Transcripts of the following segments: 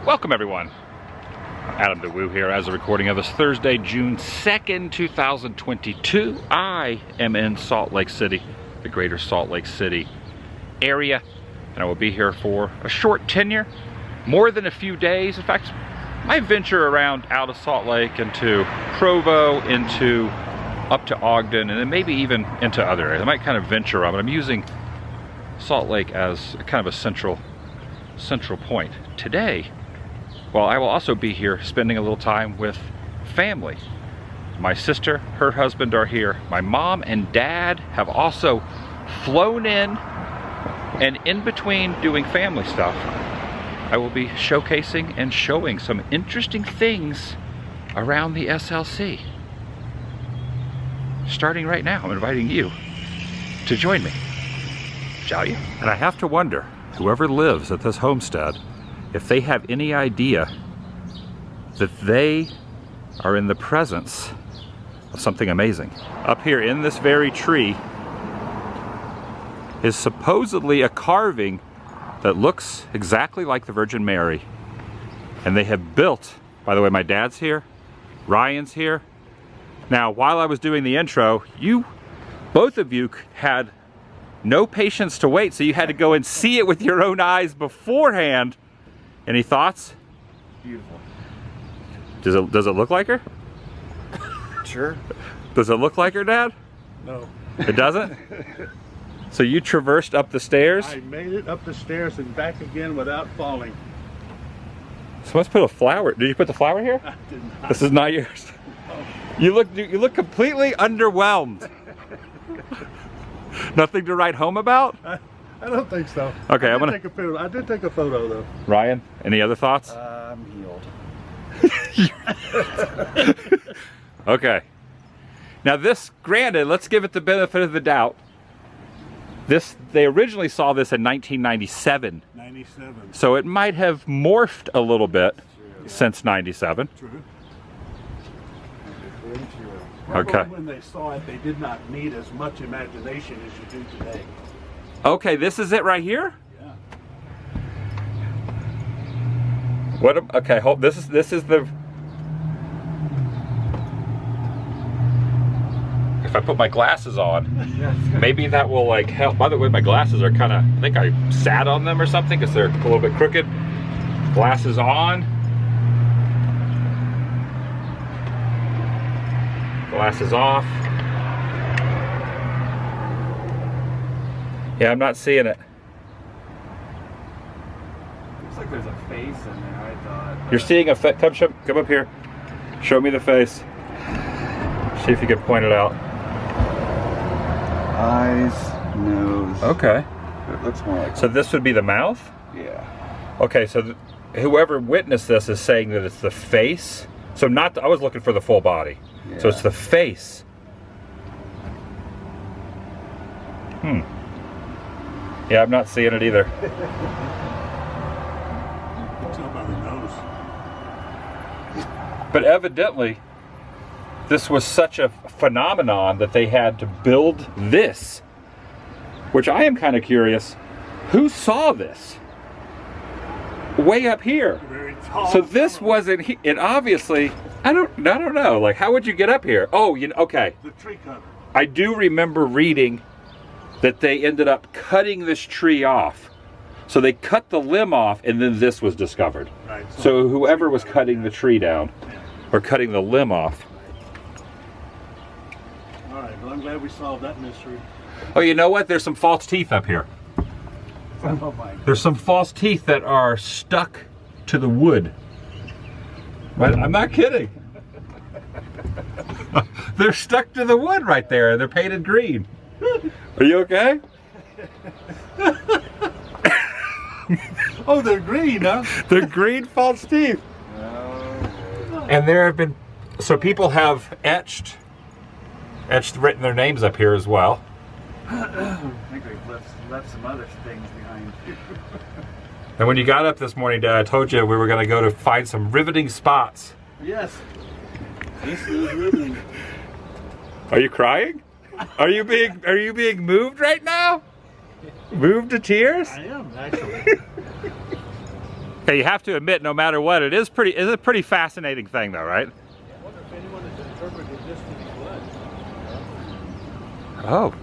Welcome everyone. Adam the Woo here as a recording of this Thursday, June 2nd, 2022. I am in Salt Lake City, the greater Salt Lake City area, and I will be here for a short tenure, more than a few days. In fact, my venture around out of Salt Lake into Provo, into up to Ogden, and then maybe even into other areas. I might kind of venture around, but I'm using Salt Lake as kind of a central point. Today, well, I will also be here spending a little time with family. My sister, her husband are here. My mom and dad have also flown in, and in between doing family stuff, I will be showcasing and showing some interesting things around the SLC. Starting right now, I'm inviting you to join me. Shall you? And I have to wonder, whoever lives at this homestead, if they have any idea that they are in the presence of something amazing. Up here in this very tree is supposedly a carving that looks exactly like the Virgin Mary. And they have built, by the way, my dad's here, Ryan's here. Now, while I was doing the intro, both of you had no patience to wait, so you had to go and see it with your own eyes beforehand. Any thoughts? Beautiful. Does it look like her? Sure. Does it look like her, Dad? No. It doesn't? So you traversed up the stairs? I made it up the stairs and back again without falling. Someone's put a flower. Did you put the flower here? I did not. This is not yours. Oh. You look completely underwhelmed. Nothing to write home about? I don't think so. Okay, I'm gonna take a photo. I did take a photo though. Ryan, any other thoughts? I'm healed. Okay. Now this, granted, let's give it the benefit of the doubt. They originally saw this in 1997. 97. So it might have morphed a little bit since 97. True. Okay. When they saw it, they did not need as much imagination as you do today. Okay, this is it right here? Yeah. Okay, hold, this is the... If I put my glasses on, maybe that will like help. By the way, my glasses are kind of, I think I sat on them or something because they're a little bit crooked. Glasses on. Glasses off. Yeah, I'm not seeing it. Looks like there's a face in there, I thought. You're seeing a face? Come up here. Show me the face. See if you can point it out. Eyes, nose. Okay. It looks more like. So this would be the mouth? Yeah. Okay, so whoever witnessed this is saying that it's the face. So I was looking for the full body. Yeah. So it's the face. Yeah, I'm not seeing it either. You can tell by the nose. But evidently, this was such a phenomenon that they had to build this. Which I am kind of curious, who saw this? Way up here. Very tall. So this wasn't, and obviously, I don't know, like how would you get up here? Oh, okay. The tree cutter. I do remember reading that they ended up cutting this tree off. So they cut the limb off and then this was discovered. Right. So whoever was cutting the tree down, or cutting the limb off. All right, well I'm glad we solved that mystery. Oh, you know what? There's some false teeth up here. Oh my. There's some false teeth that are stuck to the wood. But I'm not kidding. They're stuck to the wood right there. They're painted green. Are you okay? Oh, they're green, huh? They're green false teeth. And there have been, so people have written their names up here as well. I think we've left some other things behind. And when you got up this morning, Dad, I told you we were going to go to find some riveting spots. Yes. This is riveting. Are you crying? Are you being moved right now? Moved to tears? I am, actually. Okay, you have to admit, no matter what, it's a pretty fascinating thing, though, right? I wonder if anyone has interpreted this to be blood. Oh.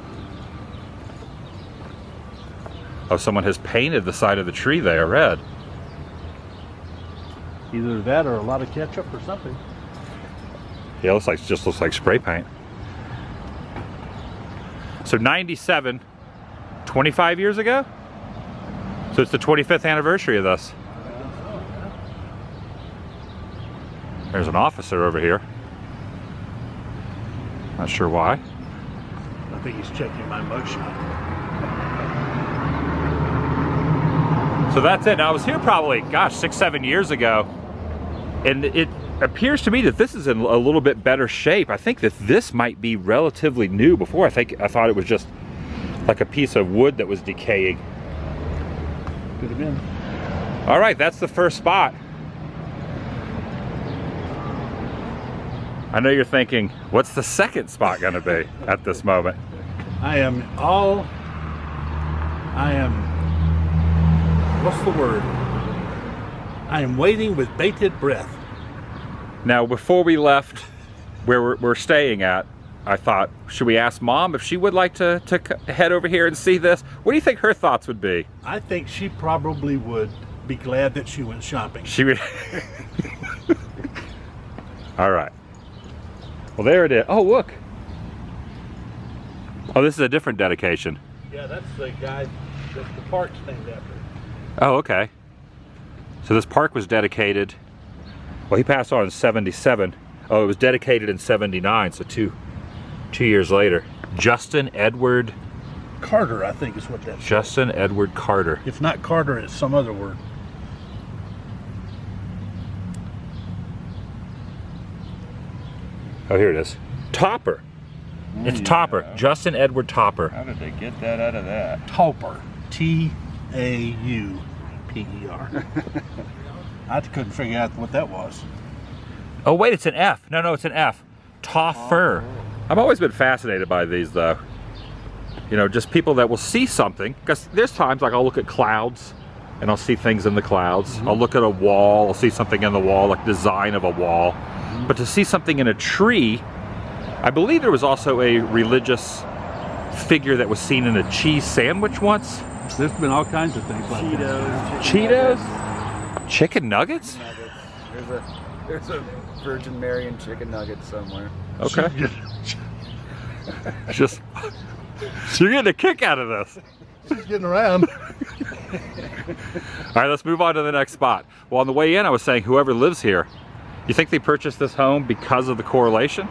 Oh, someone has painted the side of the tree there red. Either that or a lot of ketchup or something. Yeah, just looks like spray paint. So 97, 25 years ago? So it's the 25th anniversary of this. There's an officer over here. Not sure why. I think he's checking my mugshot. So that's it. Now, I was here probably, gosh, 6-7 years ago. And it appears to me that this is in a little bit better shape. I think that this might be relatively new. Before, I thought it was just like a piece of wood that was decaying. Could have been. All right, that's the first spot. I know you're thinking, what's the second spot gonna be at this moment? What's the word? I am waiting with bated breath. Now, before we left where we're staying at, I thought, should we ask Mom if she would like to head over here and see this? What do you think her thoughts would be? I think she probably would be glad that she went shopping. She would. All right. Well, there it is. Oh, look. Oh, this is a different dedication. Yeah, that's the guy that the park's named after. Oh, okay. So this park was dedicated, well, he passed on in 77. Oh, it was dedicated in 79, so two years later. Justin Edward Carter, I think is what that's. Justin Edward Carter. If not Carter, it's some other word. Oh, here it is. Topper. It's Topper. Justin Edward Topper. How did they get that out of that? Tauper. Tauper. I couldn't figure out what that was. Oh, wait, it's an F. No, it's an F. Toffer. I've always been fascinated by these, though. You know, just people that will see something. Because there's times, like, I'll look at clouds, and I'll see things in the clouds. I'll look at a wall, I'll see something in the wall, like design of a wall. But to see something in a tree, I believe there was also a religious figure that was seen in a cheese sandwich once. There's been all kinds of things like that. Cheetos? Chicken nuggets? There's a Virgin Mary and chicken nugget somewhere. Okay. Just, you're getting a kick out of this. She's getting around. All right, let's move on to the next spot. Well, on the way in, I was saying whoever lives here, you think they purchased this home because of the correlation?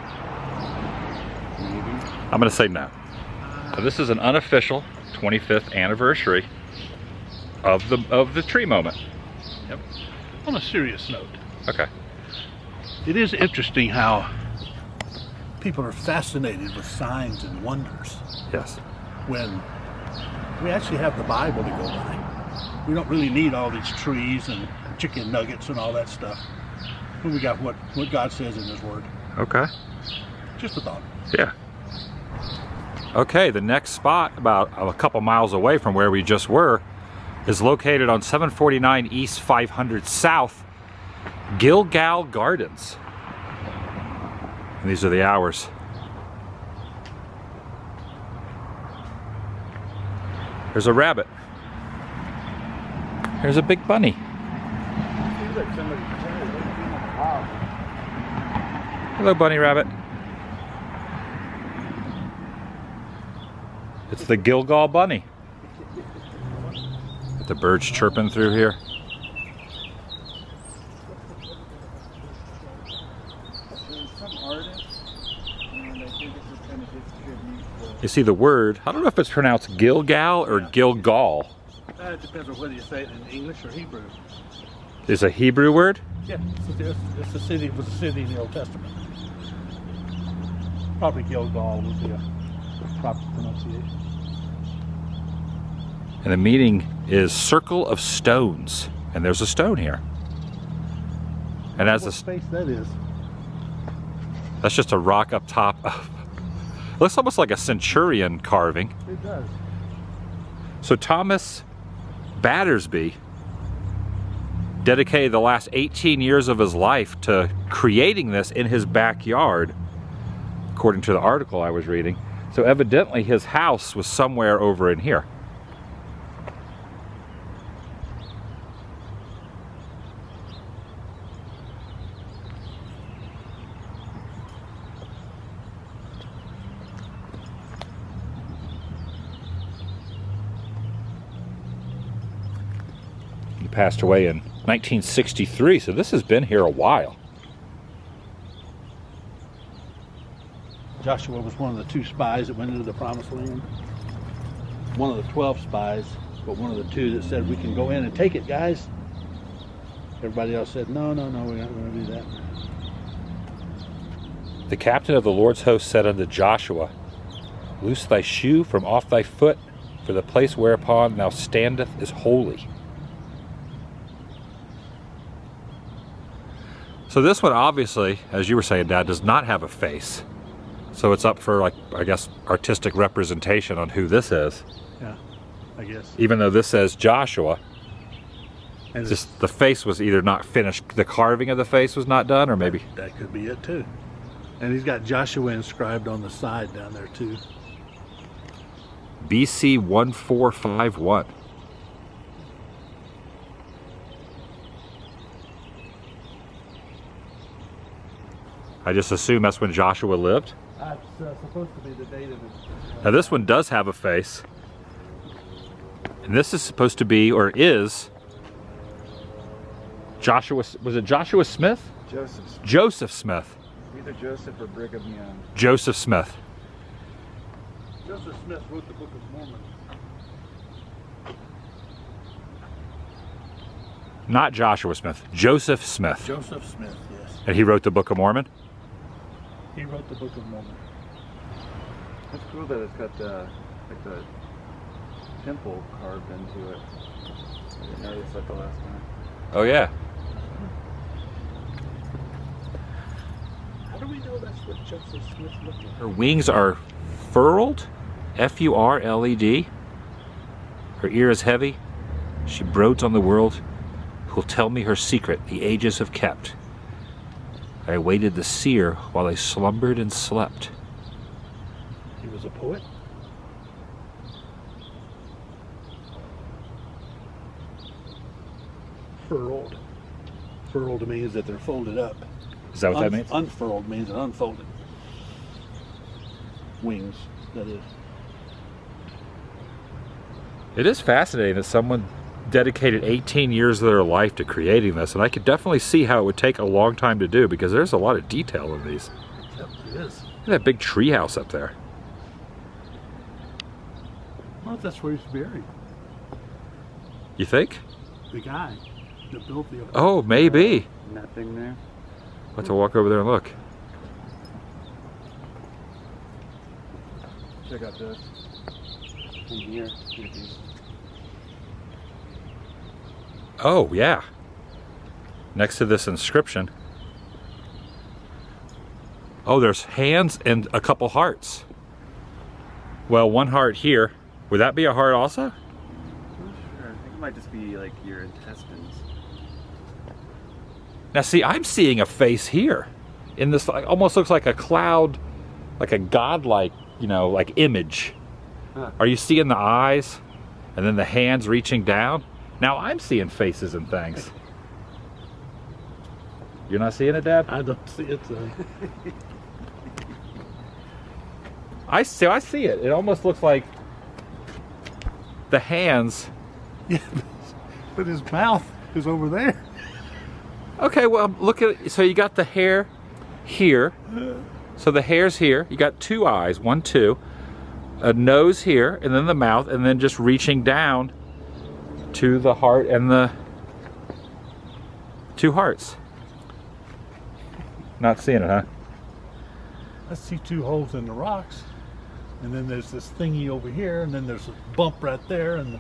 Maybe. I'm gonna say no. So this is an unofficial 25th anniversary of the tree moment. Yep. On a serious note. Okay. It is interesting how people are fascinated with signs and wonders Yes. when we actually have the Bible to go by. We don't really need all these trees and chicken nuggets and all that stuff. When we got what God says in His Word. Okay. Just a thought. Yeah. Okay, the next spot, about a couple miles away from where we just were, is located on 749 East 500 South, Gilgal Gardens. And these are the hours. There's a rabbit. There's a big bunny. Hello, bunny rabbit. It's the Gilgal bunny. Got the birds chirping through here. You see the word, I don't know if it's pronounced Gilgal or Gilgal. It depends on whether you say it in English or Hebrew. Is a Hebrew word? Yeah, it's a city. It was a city in the Old Testament. Probably Gilgal would be a proper pronunciation. And the meaning is Circle of Stones. And there's a stone here. And as What space that is? that's just a rock up top of, looks almost like a centurion carving. It does. So Thomas Battersby dedicated the last 18 years of his life to creating this in his backyard, according to the article I was reading. So evidently his house was somewhere over in here. He passed away in 1963, so this has been here a while. Joshua was one of the 2 spies that went into the promised land. One of the 12 spies, but one of the 2 that said, we can go in and take it, guys. Everybody else said, no, no, no, we're not going to do that. The captain of the Lord's host said unto Joshua, Loose thy shoe from off thy foot, for the place whereupon thou standest is holy. So this one obviously, as you were saying, Dad, does not have a face. So it's up for, like, I guess, artistic representation on who this is. Yeah, I guess. Even though this says Joshua, And just the face was either not finished, the carving of the face was not done, or maybe... that could be it too. And he's got Joshua inscribed on the side down there too. BC 1451. I just assume that's when Joshua lived. That's supposed to be the date of his... Now this one does have a face. And this is supposed to be, or is, Joshua, was it Joshua Smith? Joseph. Joseph Smith. Either Joseph or Brigham Young. Joseph Smith. Joseph Smith wrote the Book of Mormon. Not Joshua Smith, Joseph Smith. Joseph Smith, yes. And he wrote the Book of Mormon? He wrote the Book of Mormon. It's cool that it's got the, like, the temple carved into it. I didn't notice that the last time. Oh yeah. How do we know that's what Joseph Smith looked like? Her wings are furled, F-U-R-L-E-D. Her ear is heavy. She broods on the world, who'll tell me her secret the ages have kept. I awaited the seer while they slumbered and slept. He was a poet? Furled. Furled means that they're folded up. Is that what that means? Unfurled means an unfolded. Wings, that is. It is fascinating that someone dedicated 18 years of their life to creating this, and I could definitely see how it would take a long time to do, because there's a lot of detail in these. Yep, it is. Look at that big tree house up there. I wonder if that's where he was buried. You think? The guy that built the... Oh, maybe. Nothing there. We'll have to walk over there and look. Check out this. In here. Oh, yeah. Next to this inscription. Oh, there's hands and a couple hearts. Well, one heart here. Would that be a heart also? I'm not sure. I think it might just be like your intestines. Now see, I'm seeing a face here. In this, like, almost looks like a cloud, like a godlike, you know, like image. Huh. Are you seeing the eyes? And then the hands reaching down? Now I'm seeing faces and things. You're not seeing it, Dad? I don't see it. I see it. It almost looks like the hands. Yeah, but his mouth is over there. Okay, well, look at it. So you got the hair here. So the hair's here. You got 2 eyes, 1, 2. A nose here, and then the mouth, and then just reaching down to the heart and the 2 hearts. Not seeing it, huh? I see 2 holes in the rocks, and then there's this thingy over here, and then there's a bump right there, and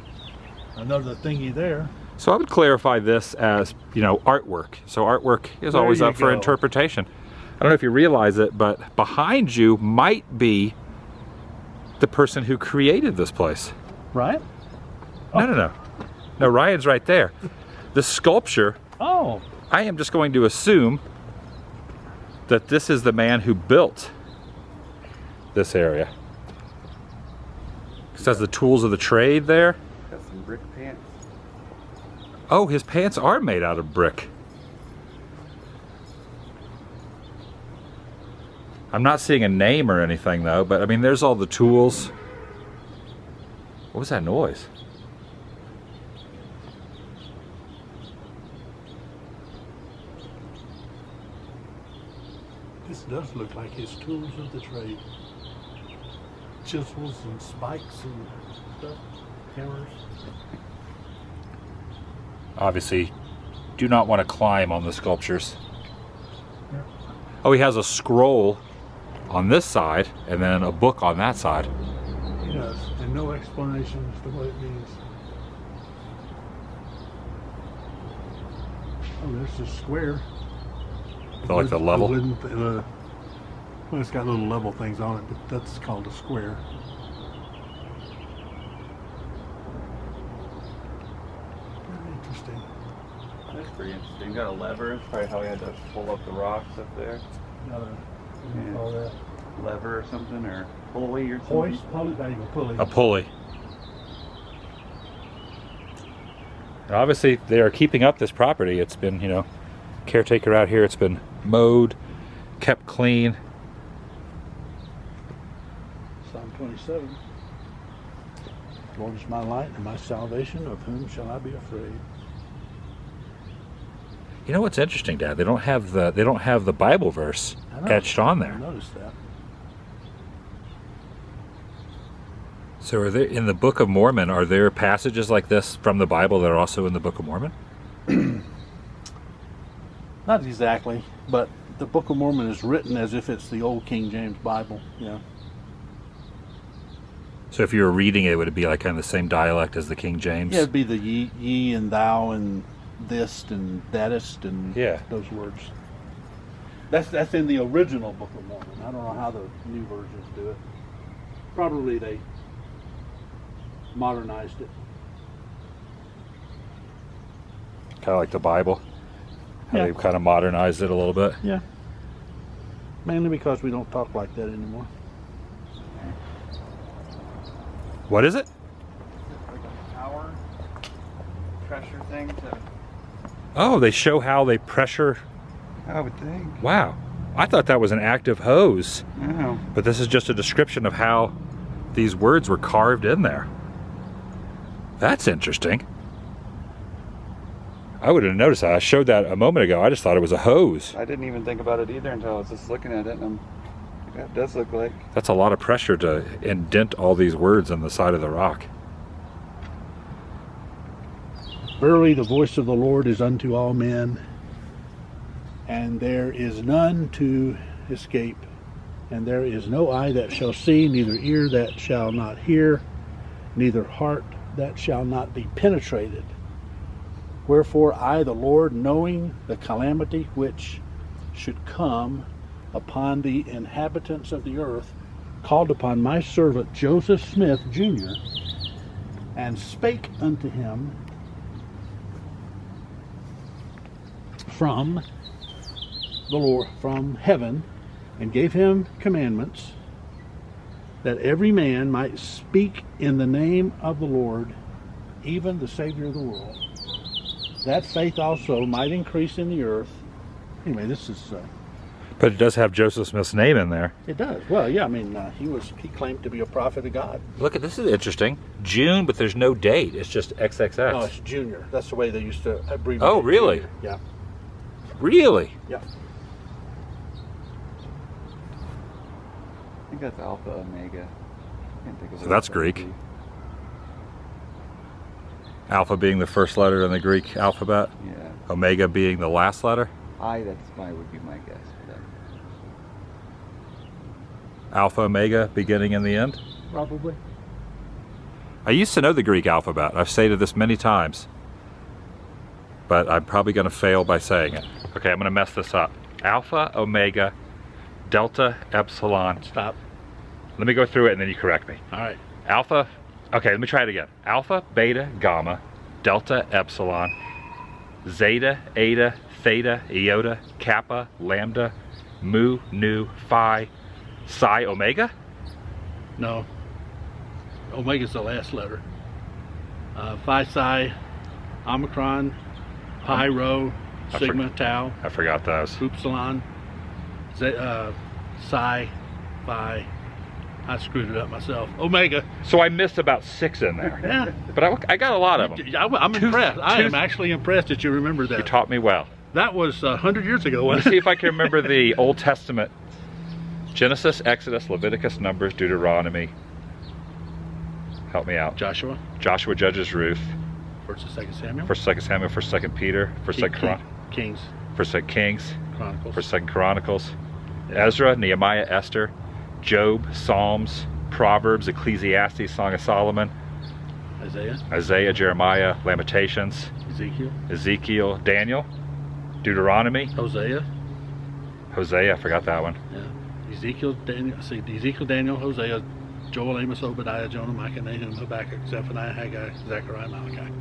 another thingy there. So I would clarify this as, you know, artwork. So artwork is There always you up for go. interpretation. I don't know if you realize it, but behind you might be the person who created this place. Right? No, no, no. No, Ryan's right there. The sculpture Oh. I am just going to assume that this is the man who built this area. It says the tools of the trade there. Got some brick pants. Oh, his pants are made out of brick. I'm not seeing a name or anything though, but I mean, there's all the tools. What was that noise? This does look like his tools of the trade. Chisels and spikes and stuff. Hammers. Obviously, do not want to climb on the sculptures. Oh, he has a scroll on this side and then a book on that side. He does, and no explanation as to what it means. Oh, there's a square. So like the level? Well, it's got little level things on it, but that's called a square. Very interesting. That's pretty interesting. Got a lever. That's probably how he had to pull up the rocks up there. Got a, what do you Yeah. call that? Lever or something, or pulley or something. Hoist? Pulley, not even pulley. A pulley. And obviously, they are keeping up this property. It's been, you know, caretaker out here. It's been mowed, kept clean. Psalm 27. Lord is my light and my salvation, of whom shall I be afraid? You know what's interesting, Dad? They don't have the Bible verse I know. etched on I there. noticed that. So are there, in the Book of Mormon, are there passages like this from the Bible that are also in the Book of Mormon? Not exactly, but the Book of Mormon is written as if it's the old King James Bible. Yeah. So if you were reading it, would it be like kind of the same dialect as the King James? Yeah, it'd be the ye and thou and this and thatest and Yeah. those words. That's in the original Book of Mormon. I don't know how the new versions do it. Probably they modernized it. Kind of like the Bible. How Yeah. they've kind of modernized it a little bit. Yeah. Mainly because we don't talk like that anymore. What is it? Like a power pressure thing to. Oh, they show how they pressure. I would think. Wow. I thought that was an active hose. Oh. But this is just a description of how these words were carved in there. That's interesting. I would have noticed that. I showed that a moment ago. I just thought it was a hose. I didn't even think about it either until I was just looking at it, and that does look like. That's a lot of pressure to indent all these words on the side of the rock. Verily the voice of the Lord is unto all men, and there is none to escape, and there is no eye that shall see, neither ear that shall not hear, neither heart that shall not be penetrated. Wherefore I, the Lord, knowing the calamity which should come upon the inhabitants of the earth, called upon my servant Joseph Smith, Jr., and spake unto him from the Lord, from heaven, and gave him commandments that every man might speak in the name of the Lord, even the Savior of the world, that faith also might increase in the earth. Anyway, this is But it does have Joseph Smith's name in there. it does. Well, yeah, I mean, he claimed to be a prophet of God. Look at this, is interesting. June, but there's no date. It's just XXX. No, it's Junior. That's the way they used to abbreviate. Oh, really? Junior. Yeah. Really? Yeah. I think that's Alpha Omega. I can't think of So what that's that would Greek. be. Alpha being the first letter in the Greek alphabet. Yeah. Omega being the last letter. Would be my guess for that. Alpha, Omega, beginning and the end. Probably. I used to know the Greek alphabet. I've stated this many times. But I'm probably going to fail by saying it. Okay, I'm going to mess this up. Alpha, Omega, Delta, Epsilon. Stop. Let me go through it and then you correct me. All right. Alpha, okay, let me try it again. Alpha, Beta, Gamma, Delta, Epsilon, Zeta, Eta, Theta, Iota, Kappa, Lambda, Mu, Nu, Phi, Psi, Omega? No. Omega's the last letter. Phi, Psi, Omicron, Pi, Rho, Sigma, Tau, I forgot those. Upsilon, Psi, Phi. I screwed it up myself. Omega. So I missed about 6 in there. Yeah. But I got a lot of them. I'm impressed. I am actually impressed that you remember that. You taught me well. That was 100 years ago. Let's see if I can remember the Old Testament. Genesis, Exodus, Leviticus, Numbers, Deuteronomy. Help me out. Joshua. Joshua, Judges, Ruth. 1st and 2nd Samuel. 1st, 2nd Samuel, 1st, 2nd Peter, 1st, 2nd Kings. 1st, 2nd Kings. Chronicles. 1st, 2nd Chronicles. Ezra, Nehemiah, Esther, Job, Psalms, Proverbs, Ecclesiastes, Song of Solomon. Isaiah, Jeremiah, Lamentations. Ezekiel, Daniel, Deuteronomy. Hosea, I forgot that one. yeah. Ezekiel, Daniel, Hosea, Joel, Amos, Obadiah, Jonah, Micah, Nahum, Habakkuk, Zephaniah, Haggai, Zechariah, Malachi.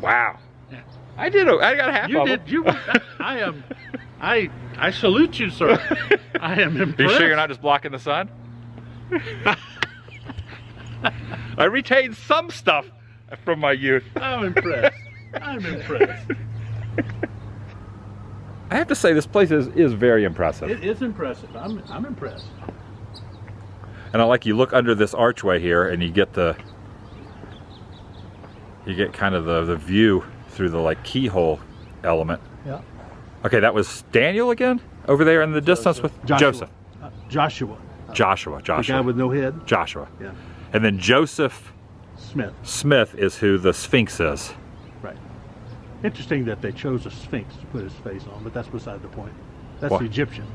Wow. Yeah. I got half You of did. them. You. I salute you, sir. I am Are impressed. you sure you're not just blocking the sun? I retained some stuff from my youth. I'm impressed. I'm impressed. I have to say this place is very impressive. It is impressive. I'm impressed. And I like you look under this archway here and you get kind of the view through the like keyhole element. Yeah. Okay, that was Daniel again over there in the distance with Joseph. Joshua. Joshua. The guy with no head. Joshua. Yeah. And then Joseph Smith is who the Sphinx is. Right. Interesting that they chose a Sphinx to put his face on, but that's beside the point. That's What? the Egyptian.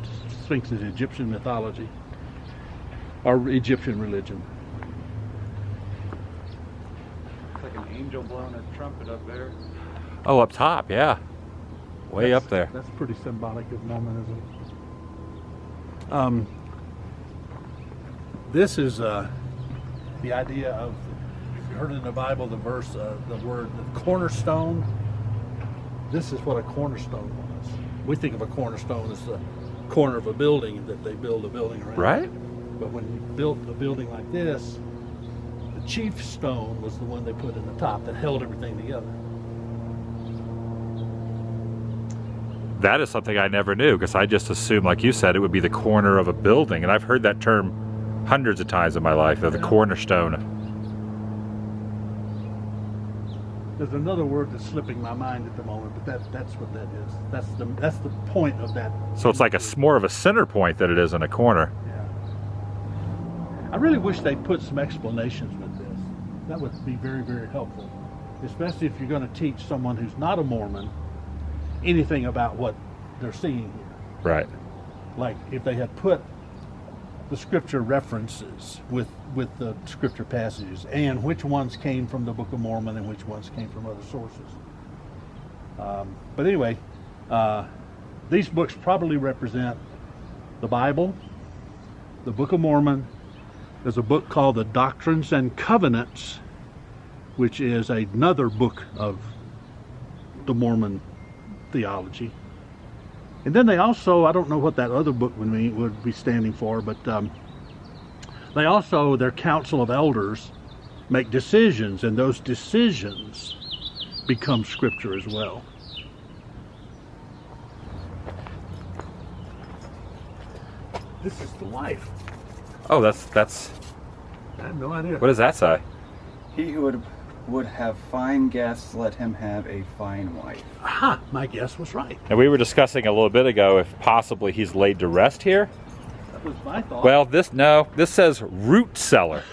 Sphinx is Egyptian mythology. Or Egyptian religion. It's like an angel blowing a trumpet up there. Oh, up top, yeah. Way up there. That's pretty symbolic of Mormonism. This is the idea of, if you heard in the Bible the verse, the word the cornerstone. This is what a cornerstone was. We think of a cornerstone as the corner of a building that they build a building around. Right? But when you built a building like this, the chief stone was the one they put in the top that held everything together. That is something I never knew because I just assumed, like you said, it would be the corner of a building. And I've heard that term hundreds of times in my life, the cornerstone. There's another word that's slipping my mind at the moment, but that's what that is. That's the point of that. So it's like more of a center point than it is in a corner. Yeah. I really wish they'd put some explanations with this. That would be very, very helpful, especially if you're going to teach someone who's not a Mormon anything about what they're seeing here. Right. Like if they had put the scripture references with the scripture passages and which ones came from the Book of Mormon and which ones came from other sources. But anyway, these books probably represent the Bible, the Book of Mormon. There's a book called the Doctrines and Covenants, which is another book of the Mormon theology. And then they also, I don't know what that other book would be standing for, but they also, their council of elders make decisions, and those decisions become scripture as well. This is the life. Oh, that's. I have no idea. What does that say? He who would have fine guests, let him have a fine wife. Aha, my guess was right. And we were discussing a little bit ago if possibly he's laid to rest here. That was my thought. Well, this says root cellar.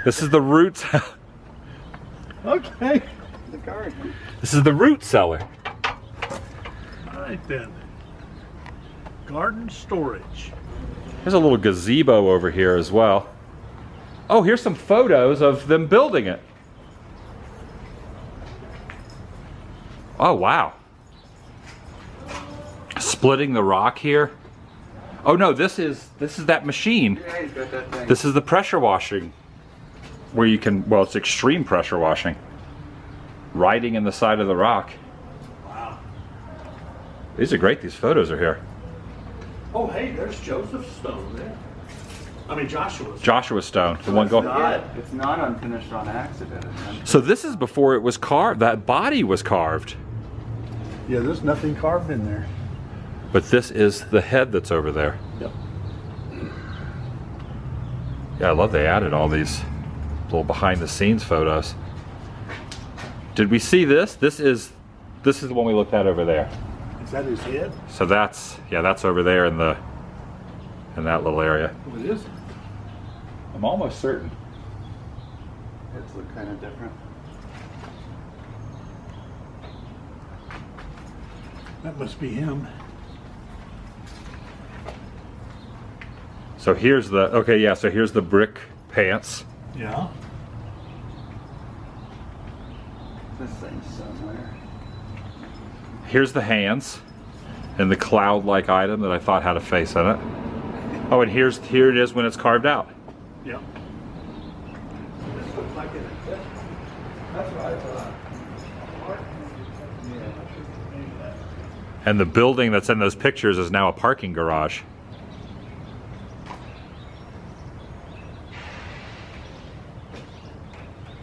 This is the root. Okay. The garden. This is the root cellar. All right then. Garden storage. There's a little gazebo over here as well. Oh, here's some photos of them building it. Oh, wow. Splitting the rock here. Oh no, this is that machine. Yeah, he's got that thing. This is the pressure washing where you can, well, it's extreme pressure washing. writing in the side of the rock. Wow. These are great. These photos are here. Oh, hey, there's Joseph's stone there. I mean, Joshua's. Joshua's stone. The one going. It's not unfinished on accident. So this is before it was carved. That body was carved. Yeah, there's nothing carved in there. But this is the head that's over there. Yep. Yeah, I love they added all these little behind the scenes photos. Did we see this? This is the one we looked at over there. Is that his head? So that's over there in that little area. Oh, it is. I'm almost certain. Heads look kind of different. That must be him. So here's so here's the brick pants. Yeah. This thing's somewhere. Here's the hands and the cloud-like item that I thought had a face in it. Oh, and here it is when it's carved out. Yep. This looks like it. That's what I thought. And the building that's in those pictures is now a parking garage.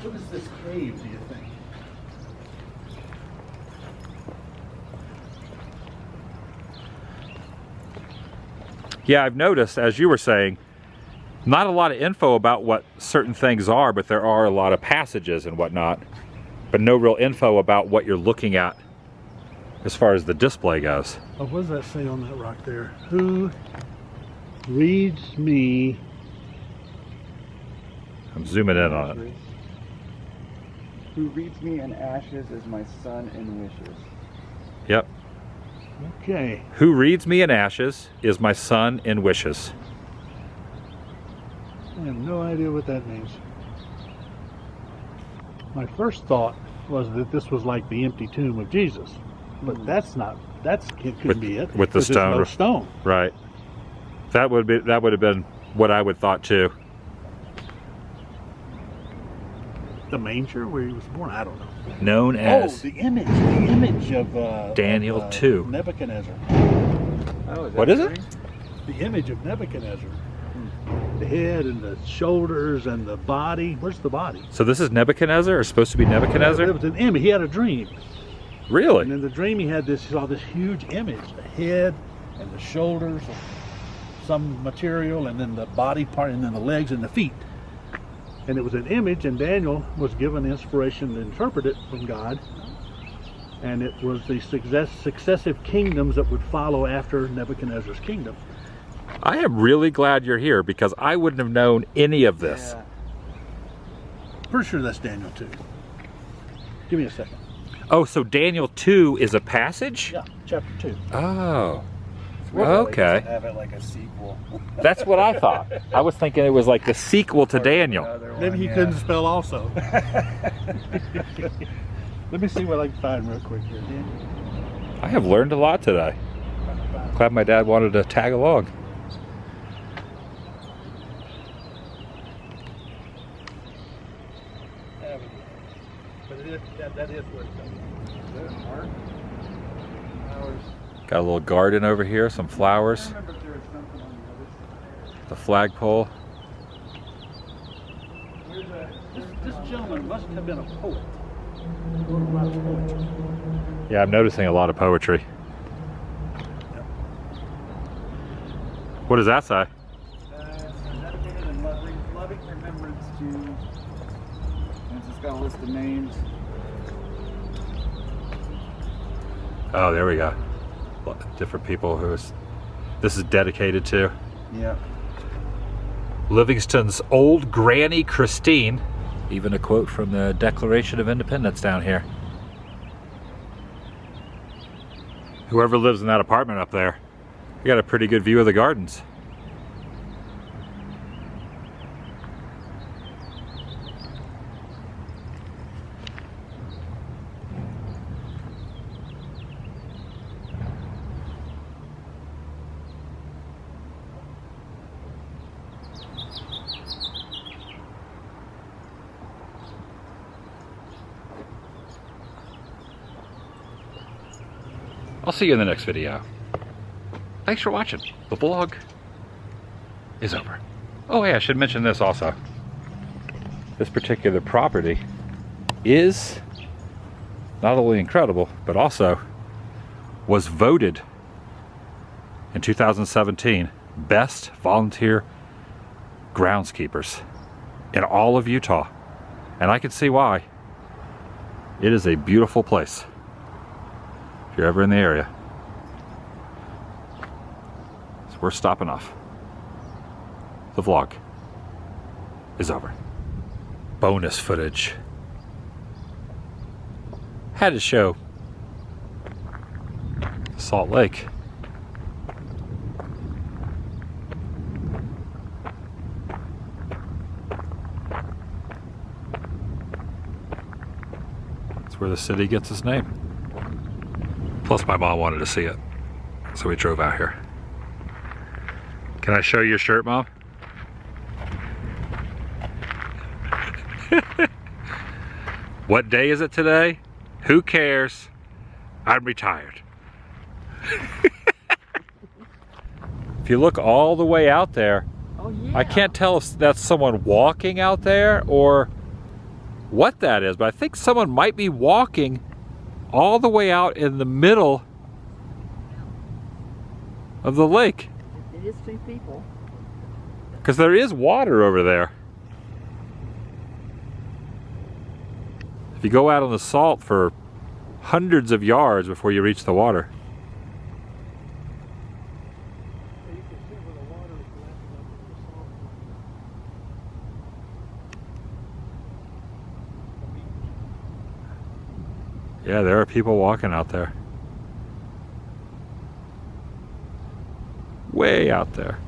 What is this cave, do you think? Yeah, I've noticed, as you were saying, not a lot of info about what certain things are, but there are a lot of passages and whatnot, but no real info about what you're looking at as far as the display goes. Oh, what does that say on that rock there? Who reads me? I'm zooming in on it. Who reads me in ashes is my son in wishes. Yep. Okay. Who reads me in ashes is my son in wishes. I have no idea what that means. My first thought was that this was like the empty tomb of Jesus, but that's not. It could be it. With the 'cause there's stone. no stone. Right. That would have been what I would thought too. The manger where he was born. I don't know. Known as The image of Daniel 2. Nebuchadnezzar. Oh, What is it? The image of Nebuchadnezzar. The head and the shoulders and the body. Where's the body? So this is Nebuchadnezzar, or supposed to be Nebuchadnezzar? It was an image. He had a dream. Really? And in the dream he saw this huge image, the head and the shoulders of some material, and then the body part, and then the legs and the feet. And it was an image, and Daniel was given inspiration to interpret it from God. And it was the successive kingdoms that would follow after Nebuchadnezzar's kingdom. I am really glad you're here because I wouldn't have known any of this. Yeah. Pretty sure that's Daniel 2. Give me a second. Oh, so Daniel 2 is a passage? Yeah, chapter 2. Oh. Weird Okay. to have it like a sequel. That's what I thought. I was thinking it was like the sequel to Daniel. Maybe he couldn't spell also. Let me see what I can find real quick here, Dan. I have learned a lot today. Glad my dad wanted to tag along. But that is where it's coming. Got a little garden over here, some flowers, I remember there was something on the other side. the flagpole. This gentleman must have been a poet. Wrote a lot of poetry. Yeah, I'm noticing a lot of poetry. What does that say? Dedicated in loving remembrance to, and it's just got a list of names. Oh, there we go. Different people this is dedicated to. Yeah. Livingston's old granny Christine. Even a quote from the Declaration of Independence down here. Whoever lives in that apartment up there, you got a pretty good view of the gardens. I'll see you in the next video. Thanks for watching. The vlog is over. Oh yeah, I should mention this also. This particular property is not only incredible, but also was voted in 2017 best volunteer groundskeepers in all of Utah. And I can see why. It is a beautiful place. If you're ever in the area, so we're stopping off. The vlog is over. Bonus footage. Had to show Salt Lake. That's where the city gets its name. Plus my mom wanted to see it, so we drove out here. Can I show you your shirt, Mom? What day is it today? Who cares? I'm retired. If you look all the way out there, Oh, yeah. I can't tell if that's someone walking out there or what that is, but I think someone might be walking all the way out in the middle of the lake. It is two people. Because there is water over there. If you go out on the salt for hundreds of yards before you reach the water. Yeah, there are people walking out there. Way out there.